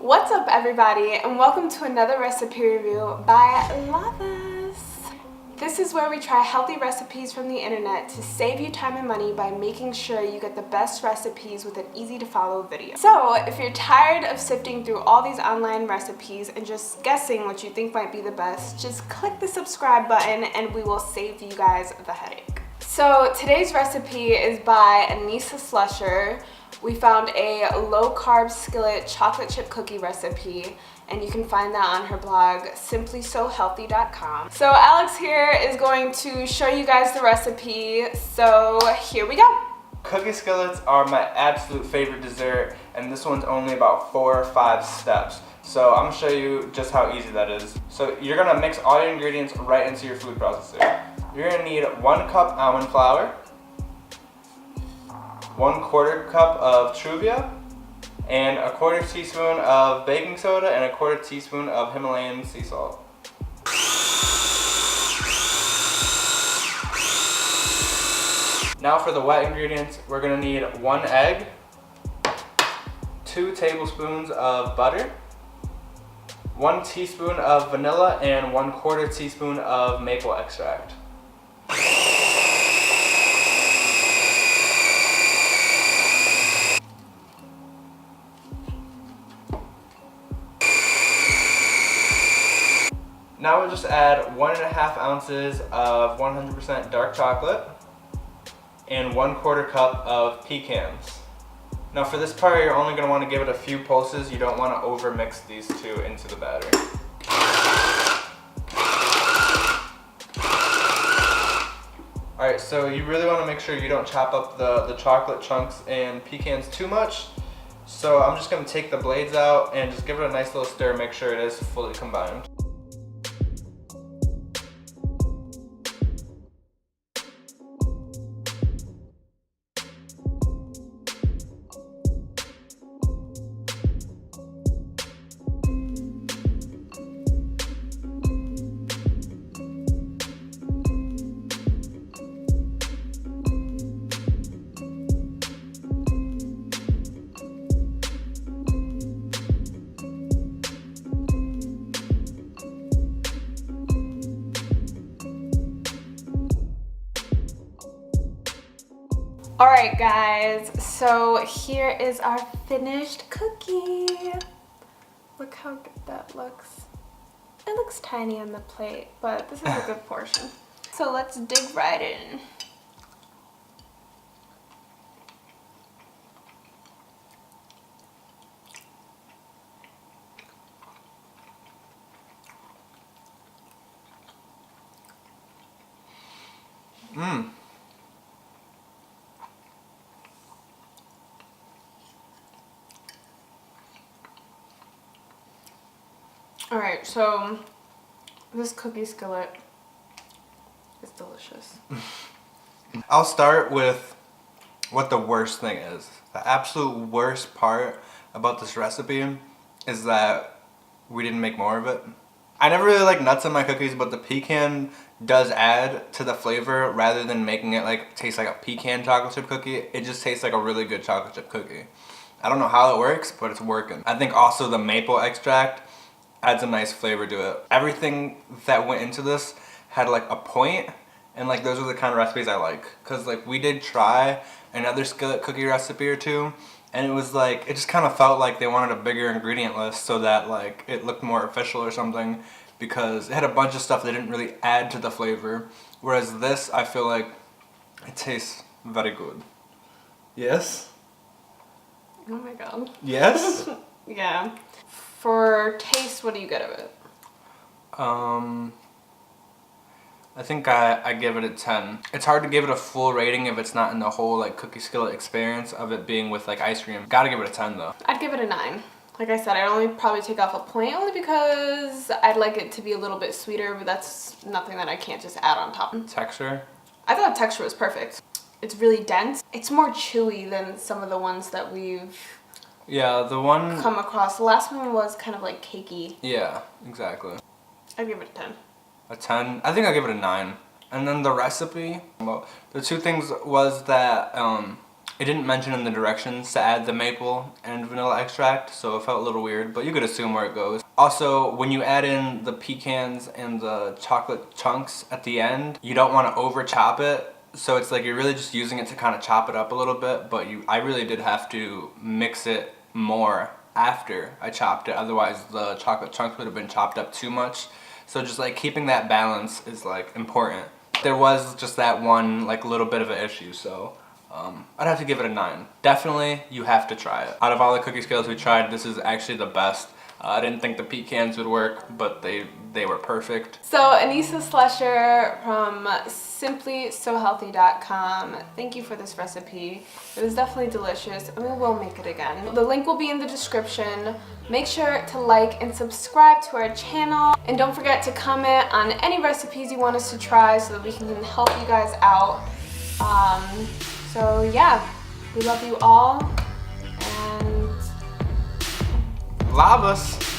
What's up everybody, and welcome to another recipe review by Lahvus. This is where we try healthy recipes from the internet to save you time and money by making sure you get the best recipes with an easy to follow video. So if you're tired of sifting through all these online recipes and just guessing what you think might be the best, just click the subscribe button and we will save you guys the headache. So today's recipe is by Anissa Slusher. We found a low-carb skillet chocolate chip cookie recipe, and you can find that on her blog, simplysohealthy.com. So Alex here is going to show you guys the recipe, so here we go. Cookie skillets are my absolute favorite dessert, and this one's only about 4 or 5 steps. So I'm gonna show you just how easy that is. So you're gonna mix all your ingredients right into your food processor. You're gonna need 1 cup almond flour, 1/4 cup of Truvia, and 1/4 teaspoon of baking soda and 1/4 teaspoon of Himalayan sea salt. Now for the wet ingredients, we're gonna need 1 egg, 2 tablespoons of butter, 1 teaspoon of vanilla, and 1/4 teaspoon of maple extract. Now we'll just add 1.5 ounces of 100% dark chocolate and 1/4 cup of pecans. Now for this part, you're only going to want to give it a few pulses. You don't want to over mix these two into the batter. Alright, so you really want to make sure you don't chop up the chocolate chunks and pecans too much. So I'm just going to take the blades out and just give it a nice little stir, make sure it is fully combined. Alright guys, so here is our finished cookie. Look how good that looks. It looks tiny on the plate, but this is a good portion. So let's dig right in. Alright, so this cookie skillet is delicious. I'll start with what the worst thing is. The absolute worst part about this recipe is that we didn't make more of it. I never really like nuts in my cookies, but the pecan does add to the flavor rather than making it like taste like a pecan chocolate chip cookie. It just tastes like a really good chocolate chip cookie. I don't know how it works, but it's working. I think also the maple extract adds a nice flavor to it. Everything that went into this had like a point, and like those are the kind of recipes I like. Cause like we did try another skillet cookie recipe or two, and it was like, it just kind of felt like they wanted a bigger ingredient list so that like it looked more official or something, because it had a bunch of stuff that didn't really add to the flavor. Whereas this, I feel like it tastes very good. Yes? Oh my god. Yes? Yeah. For taste, what do you get of it? I think I give it a 10. It's hard to give it a full rating if it's not in the whole like cookie skillet experience of it being with like ice cream. Gotta give it a 10 though. I'd give it a 9. Like I said, I'd only probably take off a point only because I'd like it to be a little bit sweeter, but that's nothing that I can't just add on top. Texture? I thought the texture was perfect. It's really dense. It's more chewy than some of the ones that we've come across. The last one was kind of like cakey. Yeah, exactly. I'd give it a 10. A 10? I think I'll give it a 9. And then the recipe, well, the two things was that It didn't mention in the directions to add the maple and vanilla extract, so it felt a little weird, but you could assume where it goes. Also, when you add in the pecans and the chocolate chunks at the end, you don't want to over chop it. So it's like you're really just using it to kind of chop it up a little bit, but I really did have to mix it more after I chopped it, otherwise the chocolate chunks would have been chopped up too much. So just like keeping that balance is like important. There was just that one like little bit of an issue, so I'd have to give it a 9. Definitely, you have to try it. Out of all the cookie skillets we tried, this is actually the best. I didn't think the pecans would work, but they were perfect. So Anissa Slusher from simplysohealthy.com, thank you for this recipe. It was definitely delicious, and we will make it again. The link will be in the description. Make sure to like and subscribe to our channel, and don't forget to comment on any recipes you want us to try so that we can help you guys out. So yeah, we love you all, and Lahvus!